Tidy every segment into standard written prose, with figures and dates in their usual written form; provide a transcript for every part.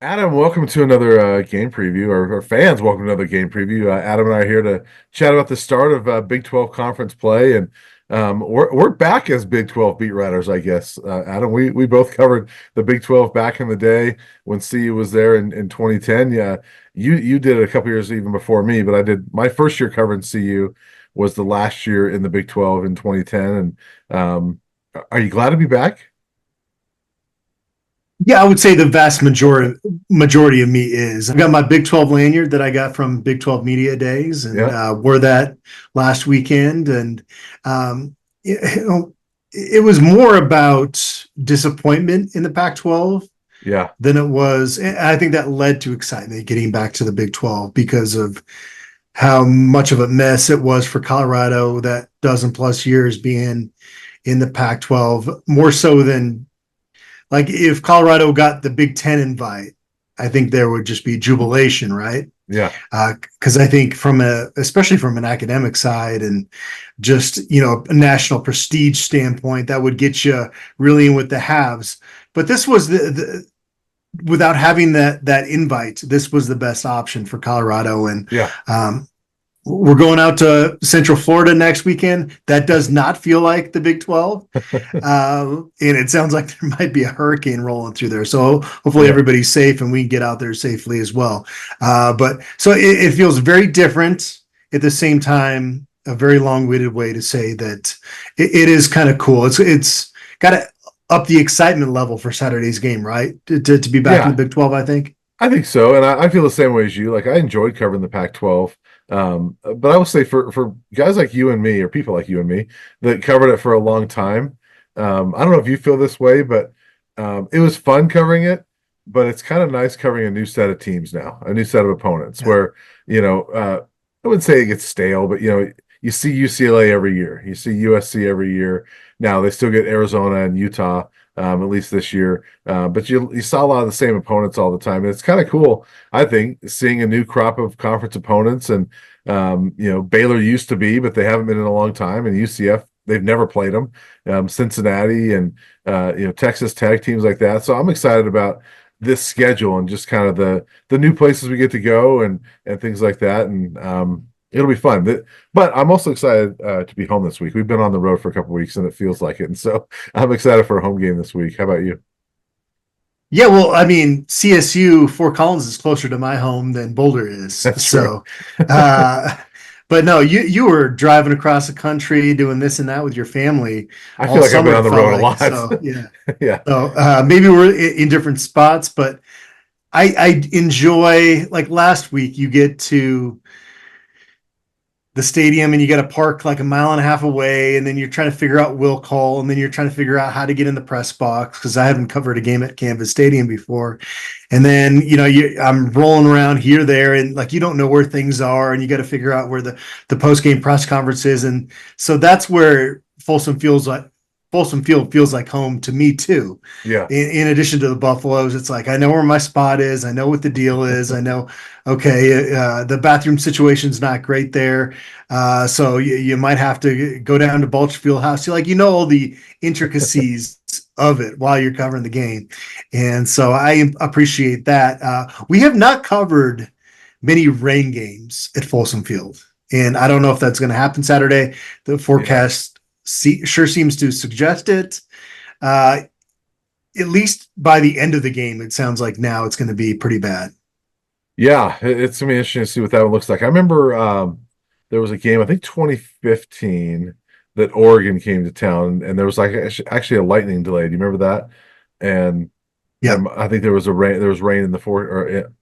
Adam, welcome to another game preview, or fans, welcome to another game preview. Adam and I are here to chat about the start of Big 12 conference play, and we're back as Big 12 beat writers, I guess. Adam, we both covered the Big 12 back in the day when CU was there in 2010. Yeah, you did it a couple years even before me, but I did my first year covering CU was the last year in the Big 12 in 2010. And are you glad to be back? Yeah, I would say the vast majority of me is. I've got my Big 12 lanyard that I got from Big 12 Media Days and Yeah, wore that last weekend. And um, it was more about disappointment in the Pac-12 yeah, than it was. And I think that led to excitement getting back to the Big 12 because of how much of a mess it was for Colorado that dozen plus years being in the Pac-12, more so than like if Colorado got the Big Ten invite, I think there would just be jubilation, right? yeah. Because I think especially from an academic side and just a national prestige standpoint, that would get you really in with the haves. But this was the without having that invite, this was the best option for Colorado, and Yeah. we're going out to Central Florida next weekend. That does not feel like the Big 12. And it sounds like there might be a hurricane rolling through there. So hopefully Yeah. everybody's safe and we can get out there safely as well. But so it feels very different. At the same time, a very long-winded way to say that it is kind of cool. It's got to up the excitement level for Saturday's game, right? To be back in the Yeah, Big 12, I think. I think so, and I feel the same way as you. Like I enjoyed covering the Pac-12, but I will say for guys like you and me, or people like you and me that covered it for a long time, I don't know if you feel this way, but it was fun covering it. But it's kind of nice covering a new set of teams now, a new set of opponents. Yeah. Where I wouldn't say it gets stale, but you see UCLA every year, you see USC every year. Now they still get Arizona and Utah, at least this year. But you saw a lot of the same opponents all the time. And it's kind of cool, I think, seeing a new crop of conference opponents. And Baylor used to be, but they haven't been in a long time. And UCF, they've never played them. Cincinnati and Texas Tech, teams like that. So I'm excited about this schedule and just kind of the new places we get to go and things like that. And it'll be fun. But I'm also excited to be home this week. We've been on the road for a couple of weeks and it feels like it. And so I'm excited for a home game this week. How about you? Yeah, well, I mean, CSU Fort Collins is closer to my home than Boulder is. That's true. So, uh, but no, you were driving across the country doing this and that with your family I feel all like I've been summer. on It the felt road a like lot. so. Yeah. Yeah. So maybe we're in different spots, but I enjoy like last week. You get to the stadium and you got to park like a mile and a half away, and then you're trying to figure out will call, and then you're trying to figure out how to get in the press box because I haven't covered a game at Canvas Stadium before. And then I'm rolling around here, there, and like you don't know where things are, and you got to figure out where the post game press conference is, and so that's where Folsom Field feels like home to me too. Yeah. In addition to the Buffaloes, it's like I know where my spot is. I know what the deal is. I know, okay, the bathroom situation's not great there, so you might have to go down to Balch Field House. You know all the intricacies of it while you're covering the game, and so I appreciate that. We have not covered many rain games at Folsom Field, and I don't know if that's going to happen Saturday. The Yeah. forecast sure seems to suggest it. Uh, at least by the end of the game, it sounds like now it's going to be pretty bad. Yeah. It's gonna be interesting to see what that one looks like. I remember there was a game, I think 2015, that Oregon came to town and there was like actually a lightning delay. Do you remember that? And Yep. I think there was rain in the fourth or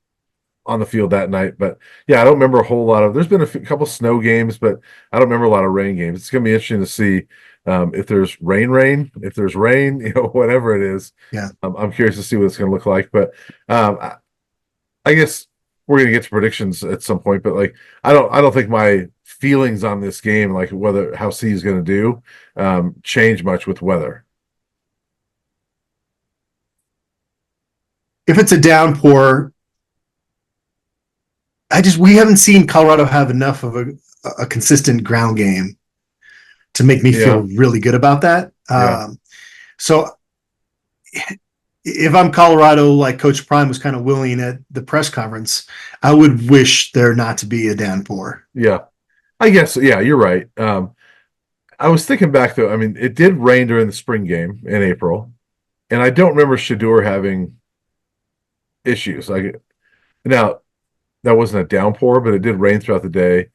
on the field that night. But yeah, I don't remember a whole lot of. There's been a couple snow games, but I don't remember a lot of rain games. It's gonna be interesting to see if there's if there's rain, whatever it is. Yeah. I'm curious to see what it's gonna look like. But I guess we're gonna get to predictions at some point. But like, I don't think my feelings on this game, like whether how C is gonna do, change much with weather. If it's a downpour, we haven't seen Colorado have enough of a consistent ground game to make me feel Yeah, really good about that. yeah, So if I'm Colorado, like Coach Prime was kind of willing at the press conference, I would wish there not to be a downpour. Yeah, I guess. Yeah, you're right. I was thinking back though. I mean, it did rain during the spring game in April, and I don't remember Shador having issues. Like now, that wasn't a downpour, but it did rain throughout the day.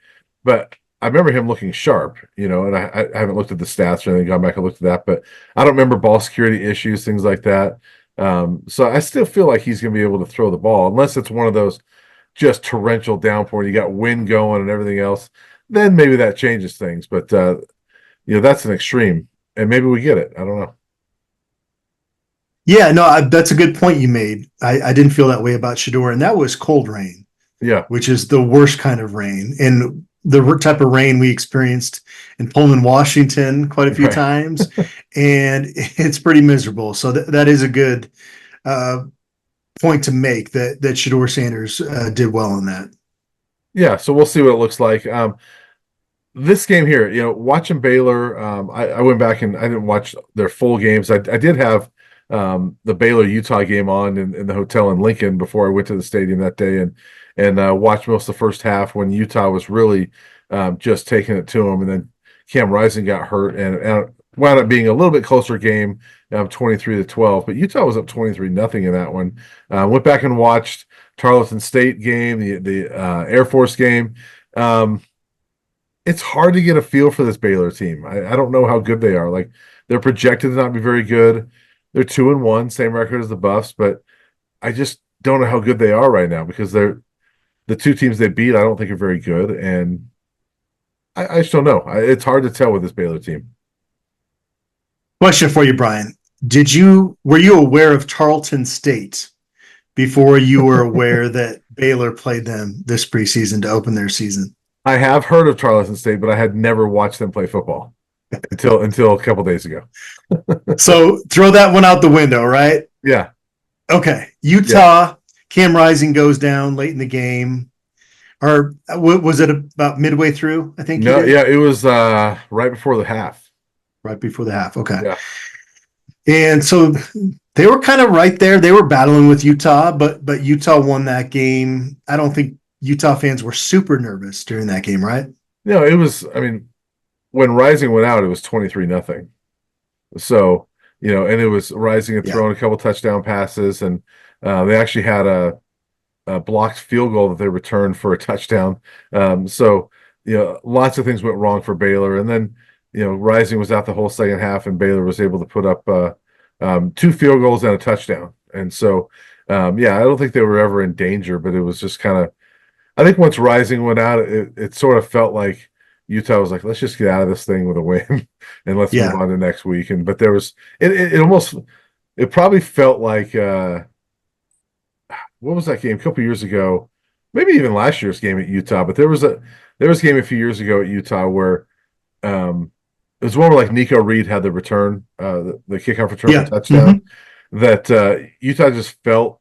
But I remember him looking sharp, and I haven't looked at the stats or anything, gone back and looked at that, but I don't remember ball security issues, things like that. So I still feel like he's going to be able to throw the ball, unless it's one of those just torrential downpour. You got wind going and everything else. Then maybe that changes things. But that's an extreme, and maybe we get it. I don't know. Yeah, no, that's a good point you made. I didn't feel that way about Shador, and that was cold rain, Yeah, which is the worst kind of rain. And the type of rain we experienced in Pullman, Washington, quite a few right. times, and it's pretty miserable. So that is a good point to make that Shador Sanders did well in that. Yeah, so we'll see what it looks like. This game here, watching Baylor, I went back and I didn't watch their full games. I did have the Baylor Utah game on in the hotel in Lincoln before I went to the stadium that day, and watched most of the first half when Utah was really just taking it to them, and then Cam Rising got hurt, and wound up being a little bit closer game, 23-12. But Utah was up 23-0 in that one. Went back and watched Tarleton State game, the Air Force game. It's hard to get a feel for this Baylor team. I don't know how good they are. Like, they're projected to not be very good. They're 2-1, same record as the Buffs, but I just don't know how good they are right now, because they're the two teams they beat. I don't think are very good, and I just don't know. It's hard to tell with this Baylor team. Question for you, Brian. Were you aware of Tarleton State before you were aware that Baylor played them this preseason to open their season? I have heard of Tarleton State, but I had never watched them play football until a couple days ago. So throw that one out the window, right? Yeah. Okay. Utah, Cam Rising goes down late in the game. Or was it about midway through? I think. No, yeah, it was right before the half. Right before the half. Okay. Yeah. And so they were kind of right there. They were battling with Utah, but Utah won that game. I don't think Utah fans were super nervous during that game, right? No, it was, I mean, when Rising went out, it was 23-0. So, and it was Rising had thrown a couple touchdown passes, and they actually had a blocked field goal that they returned for a touchdown. So, lots of things went wrong for Baylor. And then, Rising was out the whole second half, and Baylor was able to put up 2 field goals and a touchdown. And so, I don't think they were ever in danger, but it was just kind of, I think once Rising went out, it sort of felt like Utah was like, let's just get out of this thing with a win and let's move on to next week. But there was, it probably felt like, what was that game a couple years ago? Maybe even last year's game at Utah, but there was a game a few years ago at Utah where it was one where like Nico Reed had the return, the kickoff return for touchdown, that Utah just felt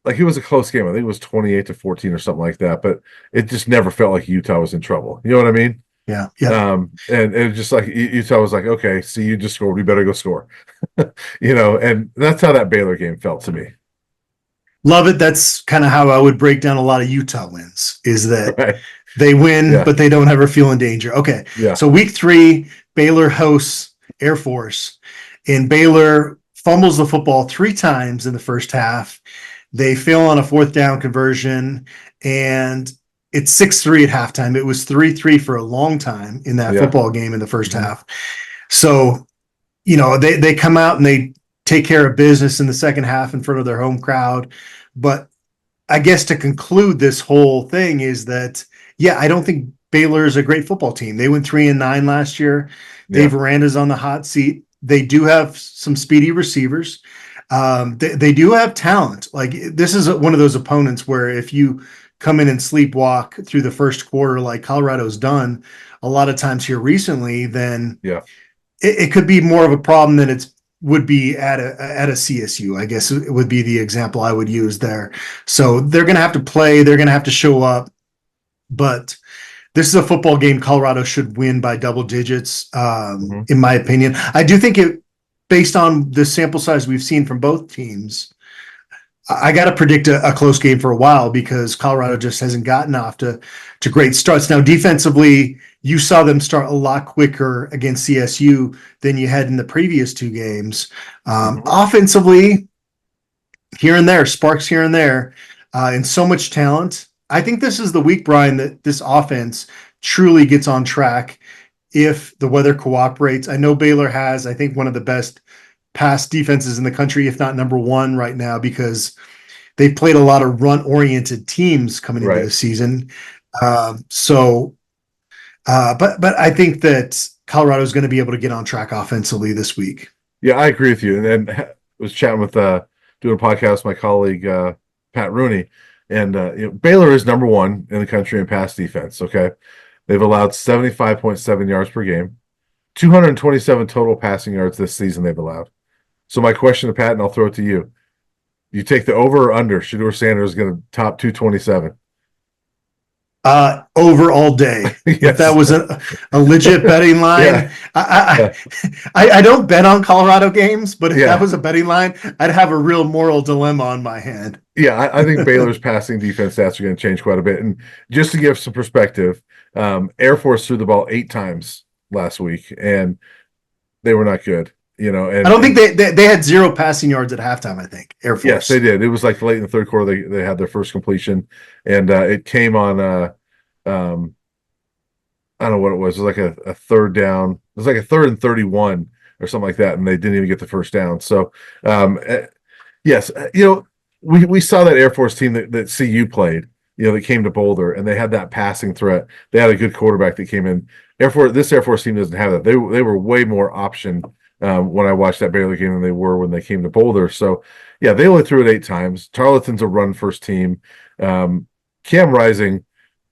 like it was a close game. I think it was 28-14 or something like that, but it just never felt like Utah was in trouble. You know what I mean? Yeah. And it just like Utah was like, okay, see, you just scored, we better go score. And that's how that Baylor game felt to me. Love it. That's kind of how I would break down a lot of Utah wins, is that they win, but they don't ever feel in danger. Okay. Yeah. So week 3, Baylor hosts Air Force, and Baylor fumbles the football 3 times in the first half. They fail on a 4th down conversion, and it's 6-3 at halftime. It was 3-3 for a long time in that football game in the first half. So, they come out and they take care of business in the second half in front of their home crowd. But I guess to conclude this whole thing is that, I don't think Baylor is a great football team. They went 3-9 last year. Dave Aranda's on the hot seat. They do have some speedy receivers. They do have talent. Like, this is one of those opponents where if you come in and sleepwalk through the first quarter, like Colorado's done a lot of times here recently, then it could be more of a problem than it would be at a CSU. I guess it would be the example I would use there. So they're going to have to play. They're going to have to show up. But this is a football game Colorado should win by double digits, in my opinion. I do think based on the sample size we've seen from both teams, I got to predict a close game for a while because Colorado just hasn't gotten off to great starts. Now, defensively, you saw them start a lot quicker against CSU than you had in the previous two games. Offensively, here and there, sparks here and there, and so much talent. I think this is the week, Brian, that this offense truly gets on track if the weather cooperates. I know Baylor has, I think, one of the best pass defenses in the country, if not number one right now, because they've played a lot of run-oriented teams coming into the season. But I think that Colorado is going to be able to get on track offensively this week. Yeah, I agree with you. And I was chatting with doing a podcast with my colleague Pat Rooney, and Baylor is number one in the country in pass defense. Okay, they've allowed 75.7 yards per game, 227 total passing yards this season they've allowed. So my question to Pat, and I'll throw it to you: you take the over or under? Shedeur Sanders is going to top 227. Over all day. Yes. If that was a legit betting line, I don't bet on Colorado games, but if that was a betting line, I'd have a real moral dilemma on my hand. Yeah, I think Baylor's passing defense stats are going to change quite a bit. And just to give some perspective, Air Force threw the ball 8 times last week, and they were not good. And I don't think they had 0 passing yards at halftime. I think Air Force. Yes, they did. It was like late in the third quarter they had their first completion, and it came on. I don't know what it was. It was like a third down. It was like a 3rd and 31 or something like that, and they didn't even get the first down. So, yes, we saw that Air Force team that CU played. That came to Boulder, and they had that passing threat. They had a good quarterback that came in. This Air Force team doesn't have that. They were way more option. When I watched that Baylor game than they were when they came to Boulder. So, yeah, they only threw it 8 times. Tarleton's a run-first team. Cam Rising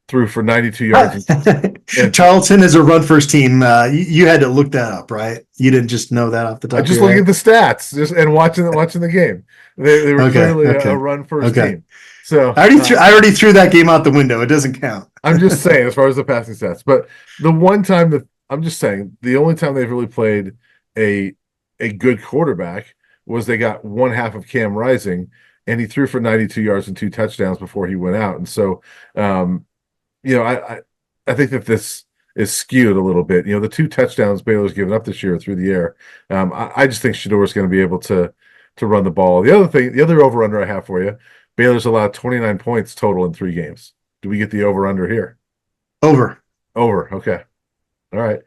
threw for 92 yards. And Tarleton is a run-first team. You had to look that up, right? You didn't just know that off the top of your head? Just looking at the stats and watching the game. They were clearly a run-first team. So I already threw that game out the window. It doesn't count. I'm just saying, as far as the passing stats. But the only time they've really played a good quarterback was they got one half of Cam Rising, and he threw for 92 yards and 2 touchdowns before he went out. And so, I think that this is skewed a little bit. The 2 touchdowns Baylor's given up this year through the air. I just think Shedeur is going to be able to run the ball. The other over-under I have for you, Baylor's allowed 29 points total in 3 games. Do we get the over-under here? Over. Okay. All right.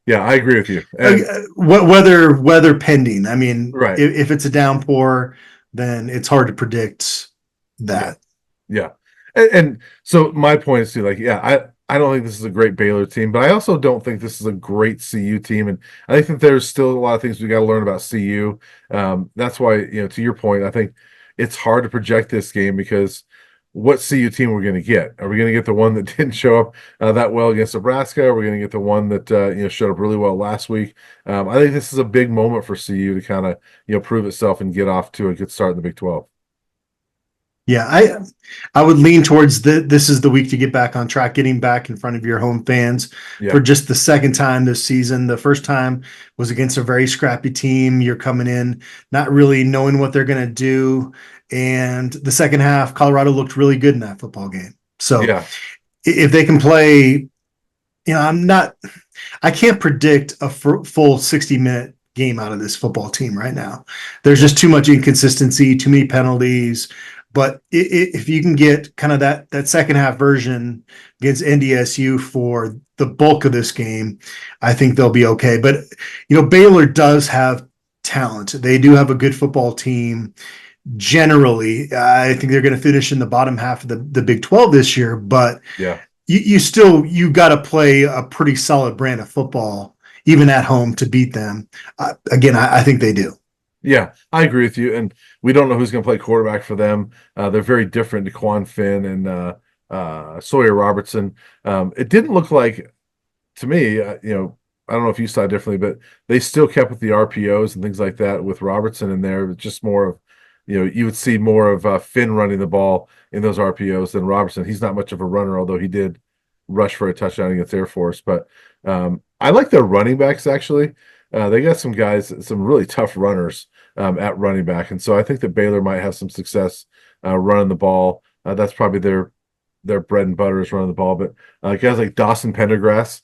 Yeah, I agree with you. And, weather pending. I mean, right. If it's a downpour, then it's hard to predict that. Yeah. And so my point is too, I don't think this is a great Baylor team, but I also don't think this is a great CU team. And I think that there's still a lot of things we got to learn about CU. That's why, to your point, I think it's hard to project this game because what CU team we're going to get? Are we going to get the one that didn't show up that well against Nebraska? Are we going to get the one that showed up really well last week? I think this is a big moment for CU to kind of prove itself and get off to a good start in the Big 12. Yeah, I would lean towards this is the week to get back on track, getting back in front of your home fans for just the second time this season. The first time was against a very scrappy team. You're coming in not really knowing what they're going to do. And the second half, Colorado looked really good in that football game. So if they can play, I can't predict a full 60-minute game out of this football team right now. There's just too much inconsistency, too many penalties. But if you can get kind of that second half version against NDSU for the bulk of this game, I think they'll be okay. But, Baylor does have talent. They do have a good football team. Generally, I think they're going to finish in the bottom half of the Big 12 this year. But you got to play a pretty solid brand of football, even at home, to beat them. Again, I think they do. Yeah, I agree with you. And we don't know who's going to play quarterback for them. They're very different, DeQuan Finn and Sawyer Robertson. It didn't look like, to me, I don't know if you saw it differently, but they still kept with the RPOs and things like that with Robertson in there. It's just more of, you would see more of Finn running the ball in those RPOs than Robertson. He's not much of a runner, although he did rush for a touchdown against Air Force. But I like their running backs, actually. They got some guys, some really tough runners at running back, and so I think that Baylor might have some success running the ball. That's probably their bread and butter is running the ball. But guys like Dawson Pendergrass,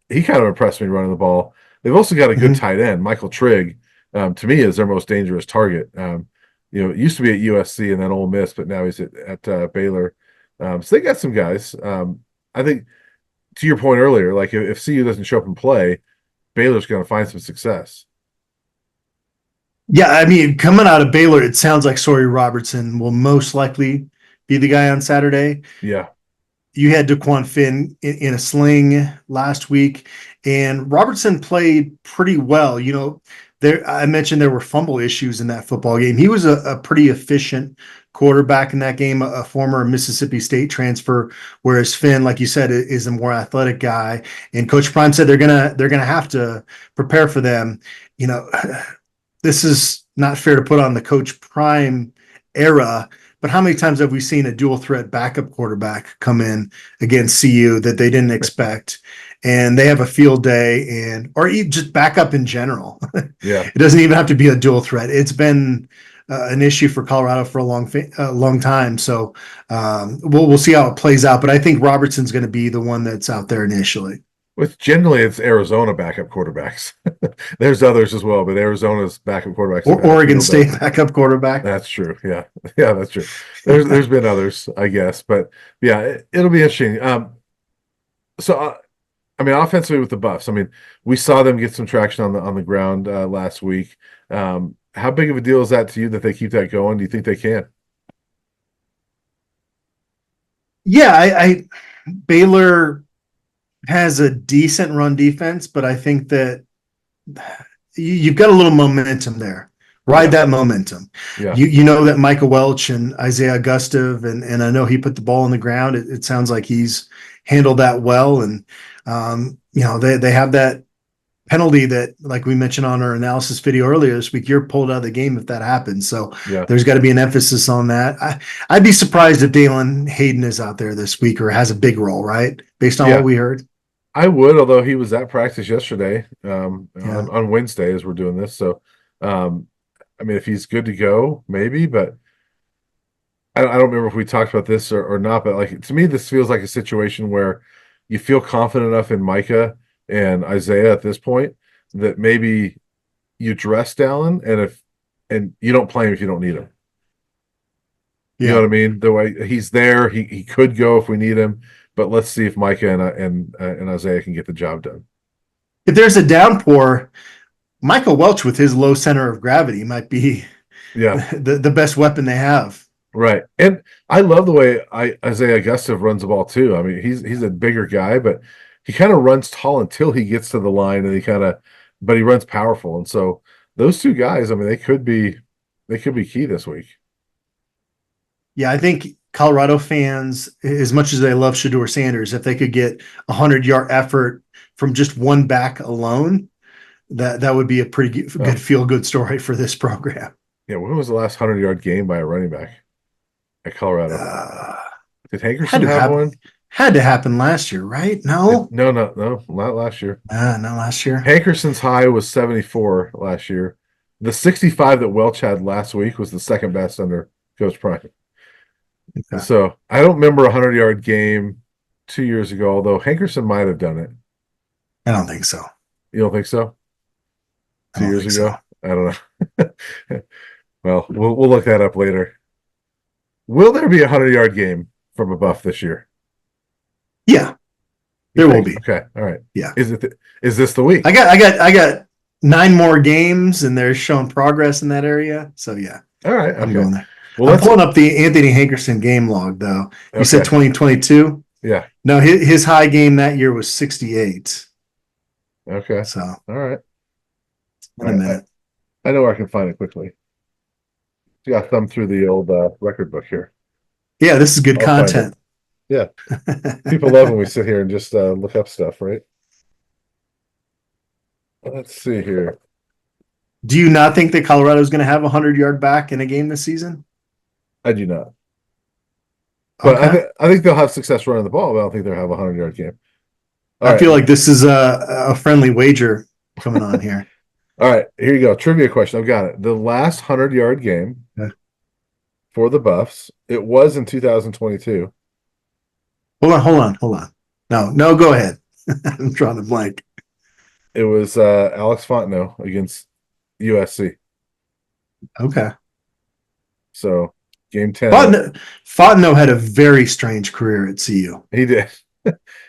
he kind of impressed me running the ball. They've also got a good tight end, Michael Trigg. To me, is their most dangerous target. It used to be at USC and then Ole Miss, but now he's at Baylor. So they got some guys. I think to your point earlier, like if CU doesn't show up and play, Baylor's going to find some success. Yeah, I mean, coming out of Baylor, it sounds like Sawyer Robertson will most likely be the guy on Saturday. Yeah. You had DeQuan Finn in a sling last week, and Robertson played pretty well. I mentioned there were fumble issues in that football game. He was a pretty efficient quarterback in that game, a former Mississippi State transfer, whereas Finn, like you said, is a more athletic guy. And Coach Prime said they're gonna have to prepare for them. This is not fair to put on the Coach Prime era, but how many times have we seen a dual threat backup quarterback come in against CU that they didn't expect, and they have a field day, or just backup in general? Yeah. It doesn't even have to be a dual threat. It's been an issue for Colorado for a long time. So we'll see how it plays out. But I think Robertson's going to be the one that's out there initially. Which generally it's Arizona backup quarterbacks. There's others as well, but Arizona's backup quarterbacks. Or Oregon State backup quarterback. That's true. Yeah. Yeah, that's true. There's been others, I guess. But yeah, it'll be interesting. Offensively with the Buffs, we saw them get some traction on the ground last week. How big of a deal is that to you that they keep that going? Do you think they can? Yeah, Baylor has a decent run defense, but I think that you've got a little momentum there. Ride that momentum. Yeah. You know that Michael Welch and Isaiah Gustave, and I know he put the ball on the ground. It sounds like he's handled that well. And, they have that penalty that, like we mentioned on our analysis video earlier this week, you're pulled out of the game if that happens. So there's got to be an emphasis on that. I'd be surprised if Dalen Hayden is out there this week or has a big role, right? Based on what we heard. I would, although he was at practice yesterday on Wednesday as we're doing this. So, if he's good to go, maybe, but I don't remember if we talked about this or not, but like, to me, this feels like a situation where you feel confident enough in Micah and Isaiah at this point that maybe you dress Dallin and you don't play him if you don't need him. You know what I mean? The way he's there, he could go if we need him, but let's see if Micah and Isaiah can get the job done. If there's a downpour, Michael Welch with his low center of gravity might be the best weapon they have. Right. And I love the way Isaiah Gustave runs the ball too. He's a bigger guy, but he kind of runs tall until he gets to the line, and but he runs powerful. And so those two guys, they could be key this week. Yeah, I think Colorado fans, as much as they love Shedeur Sanders, if they could get 100-yard effort from just one back alone, that would be a pretty good feel-good story for this program. Yeah, when was the last 100-yard game by a running back at Colorado? Did Hankerson have one? Had to happen last year, right? No, not last year. Not last year. Hankerson's high was 74 last year. The 65 that Welch had last week was the second best under Coach Prime. Okay. So I don't remember a 100-yard game 2 years ago, although Hankerson might have done it. I don't think so. You don't think so? 2 years ago? I don't know. Well, we'll look that up later. Will there be a 100-yard game from a Buff this year? Yeah, there will be. Okay, all right. Yeah. Is this the week? I got 9 more games, and they're showing progress in that area. So yeah. All right, I'm going there. Well, I'm pulling up the Anthony Hankerson game log though. You said 2022. Yeah. No, his high game that year was 68. Okay. So all right. In a minute. I know where I can find it quickly. You got to thumb through the old record book here. Yeah, this is good content. Yeah. People love when we sit here and just look up stuff, right? Let's see here. Do you not think that Colorado is going to have a 100-yard back in a game this season? I do not. But okay. I think they'll have success running the ball, but I don't think they'll have a 100-yard game. I feel like this is a friendly wager coming on here. All right, here you go. Trivia question. I've got it. The last 100-yard game Yeah. for the Buffs, it was in 2022. Hold on. No, go ahead. I'm drawing a blank. It was Alex Fontenot against USC. Okay. So game 10. Fontenot had a very strange career at CU. He did.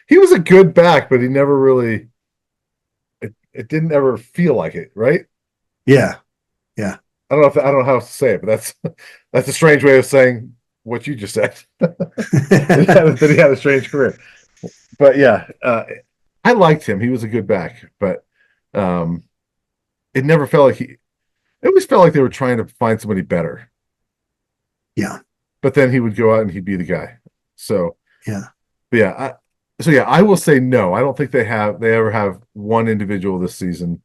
He was a good back, but he never really it didn't ever feel like it, right? Yeah. Yeah. I don't know how else to say it, but that's a strange way of saying what you just said. That he had a strange career. But yeah, I liked him. He was a good back, but um, it never felt like it always felt like they were trying to find somebody better. Yeah. But then he would go out and he'd be the guy. So Yeah. but yeah, I will say no. I don't think they ever have one individual this season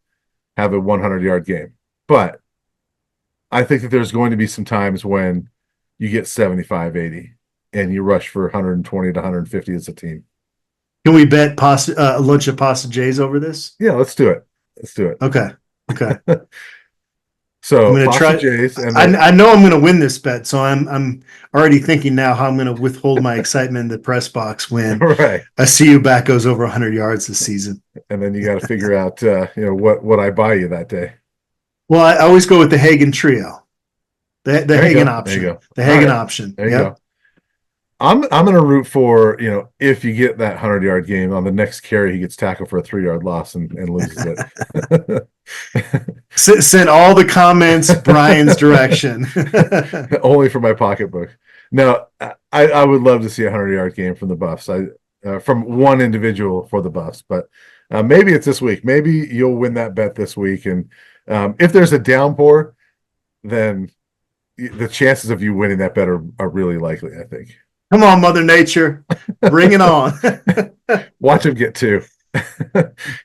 have a 100-yard game. But I think that there's going to be some times when you get 75, 80 and you rush for 120 to 150 as a team. Can we bet a lunch of pasta J's over this? Yeah, let's do it. Let's do it. Okay. So I'm gonna try. Jays and I know I'm gonna win this bet, so I'm already thinking now how I'm gonna withhold my excitement in the press box when right. a CU back goes over 100 yards this season. And then you got to figure out what I buy you that day. Well, I always go with the Hagen trio, the Hagen option, the Hagen option. There you go. I'm going to root for, if you get that 100-yard game on the next carry, he gets tackled for a 3-yard loss and loses it. Send all the comments Brian's direction. Only for my pocketbook. No, I would love to see a 100-yard game from the Buffs. From one individual for the Buffs, but maybe it's this week. Maybe you'll win that bet this week. And if there's a downpour, then the chances of you winning that bet are really likely, I think. Come on, Mother Nature. Bring it on. Watch him get two.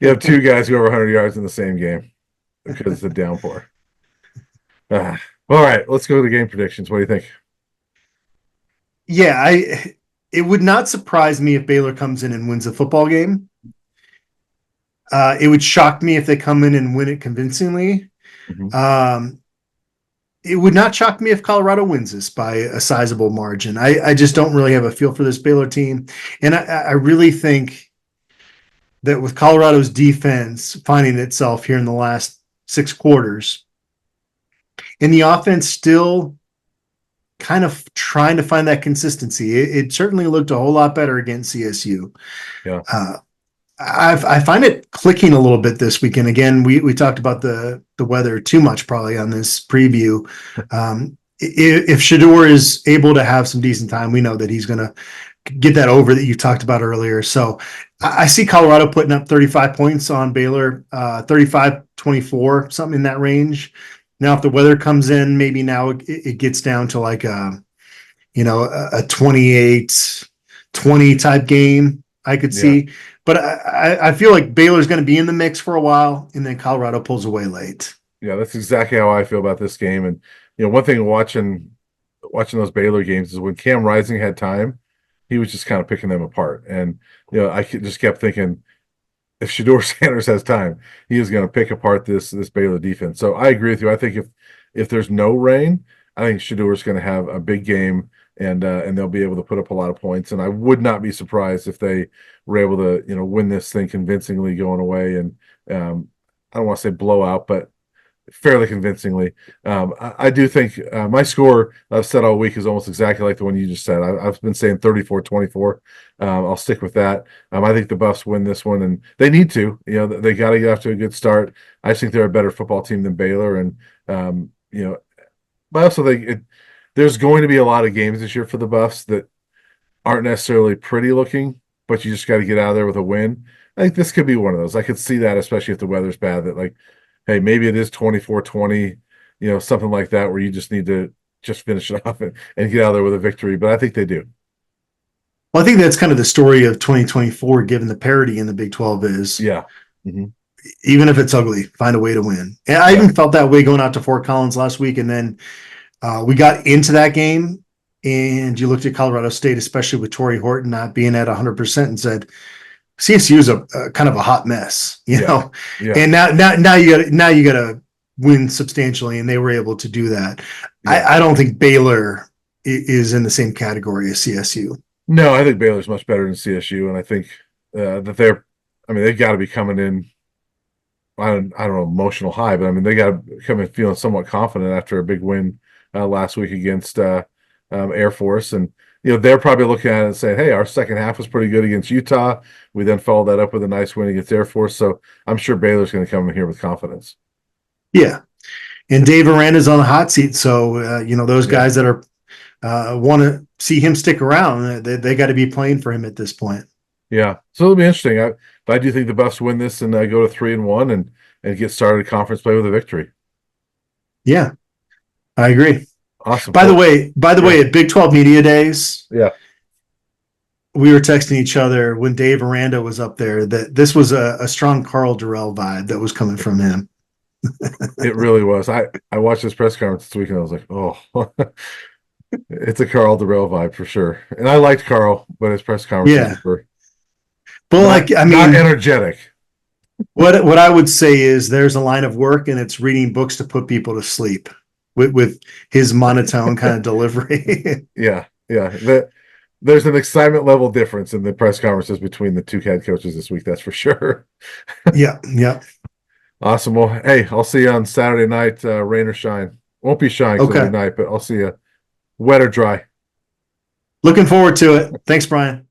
You have two guys who over 100 yards in the same game because it's a downpour. All right, let's go to the game predictions. What do you think? Yeah, it would not surprise me if Baylor comes in and wins a football game. It would shock me if they come in and win it convincingly. Mm-hmm. It would not shock me if Colorado wins this by a sizable margin. I just don't really have a feel for this Baylor team. And I really think that with Colorado's defense finding itself here in the last 6 quarters, and the offense still kind of trying to find that consistency, it certainly looked a whole lot better against CSU. Yeah. I find it clicking a little bit this weekend. Again, we talked about the weather too much probably on this preview. If Shedeur is able to have some decent time, we know that he's going to get that over that you talked about earlier. So I see Colorado putting up 35 points on Baylor, 35-24, something in that range. Now, if the weather comes in, maybe now it gets down to like a 28-20 type game I could see. But I feel like Baylor's going to be in the mix for a while, and then Colorado pulls away late. Yeah, that's exactly how I feel about this game. And one thing watching those Baylor games is when Cam Rising had time, he was just kind of picking them apart. And I just kept thinking, if Shedeur Sanders has time, he is going to pick apart this Baylor defense. So I agree with you. I think if there's no rain, I think Shedeur is going to have a big game, and they'll be able to put up a lot of points. And I would not be surprised if they were able to win this thing convincingly going away. And I don't want to say blowout, but fairly convincingly. I do think my score I've said all week is almost exactly like the one you just said. I've been saying 34-24. I'll stick with that. I think the Buffs win this one, and they need to. They got to get off to a good start. I just think they're a better football team than Baylor, and but I also think there's going to be a lot of games this year for the Buffs that aren't necessarily pretty looking, but you just got to get out of there with a win. I think this could be one of those. I could see that, especially if the weather's bad, that hey, maybe it is 24-20, something like that, where you just need to just finish it off and get out of there with a victory. But I think they do. Well, I think that's kind of the story of 2024, given the parity in the Big 12 is. Yeah. Mm-hmm. Even if it's ugly, find a way to win. And I even felt that way going out to Fort Collins last week. And then we got into that game, and you looked at Colorado State, especially with Torrey Horton not being at 100%, and said, CSU is a kind of a hot mess, you Yeah. know. Yeah. And now you got to win substantially, and they were able to do that. Yeah. I don't think Baylor is in the same category as CSU. No, I think Baylor's much better than CSU, and I think that I mean, they've got to be coming in. I don't know, emotional high, but I mean, they got to come in feeling somewhat confident after a big win last week against Air Force, and they're probably looking at it and saying, "Hey, our second half was pretty good against Utah. We then followed that up with a nice win against Air Force." So I'm sure Baylor's going to come in here with confidence. Yeah, and Dave Aranda's on the hot seat, so those Yeah. guys that are want to see him stick around, they got to be playing for him at this point. Yeah, so it'll be interesting. I do think the Buffs win this and go to 3-1 and get started conference play with a victory. Yeah, I agree. Awesome. By the way, at Big 12 Media Days, Yeah, we were texting each other when Dave Aranda was up there that this was a strong Carl Durrell vibe that was coming from him. it really was. I watched this press conference this week and I was like, oh, it's a Carl Durrell vibe for sure. And I liked Carl, but his press conferences were not energetic. What I would say is there's a line of work, and it's reading books to put people to sleep with his monotone kind of delivery. Yeah. There's an excitement level difference in the press conferences between the two head coaches this week. That's for sure. Yeah. Awesome. Well, hey, I'll see you on Saturday night, rain or shine. Won't be shine because it'll be night, but I'll see you wet or dry. Looking forward to it. Thanks, Brian.